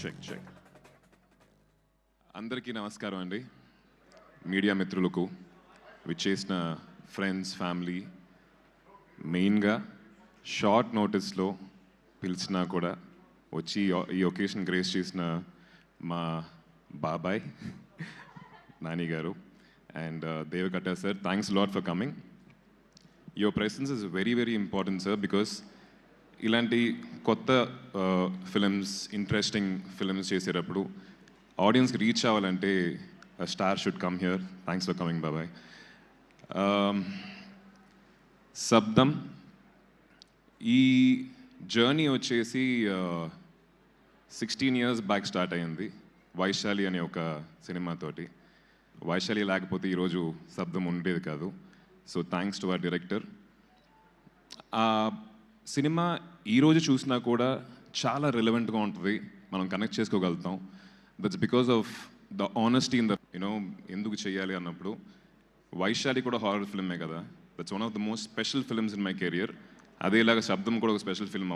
Check అందరికీ నమస్కారం అండి. మీడియా మిత్రులకు, విచ్చేసిన ఫ్రెండ్స్, ఫ్యామిలీ, మెయిన్గా షార్ట్ నోటీస్లో పిలిచినా కూడా వచ్చి ఈ ఒకేషన్ గ్రేస్ చేసిన మా బాబాయ్ నాని గారు and Deva Katta sir, thanks lot for coming. Your presence is very very important sir, because ఇలాంటి కొత్త ఫిలిమ్స్, ఇంట్రెస్టింగ్ ఫిలిమ్స్ చేసేటప్పుడు ఆడియన్స్కి రీచ్ అవ్వాలంటే star should come here. Thanks for coming బాబాయ్. శబ్దం ఈ జర్నీ వచ్చేసి 16 years బ్యాక్ స్టార్ట్ అయ్యింది వైశాలి అనే ఒక సినిమాతోటి. వైశాలి లేకపోతే ఈరోజు శబ్దం ఉండేది కాదు. So thanks to our director. ఆ సినిమా ఈరోజు చూసినా కూడా చాలా రిలవెంట్గా ఉంటుంది, మనం కనెక్ట్ చేసుకోగలుగుతాం. That's because of the honesty in the ఎందుకు చేయాలి అన్నప్పుడు. వైశాలి కూడా హారర్ ఫిల్మే కదా, that's one of the most special films in my career. అదేలాగా శబ్దం కూడా ఒక స్పెషల్ ఫిల్మ్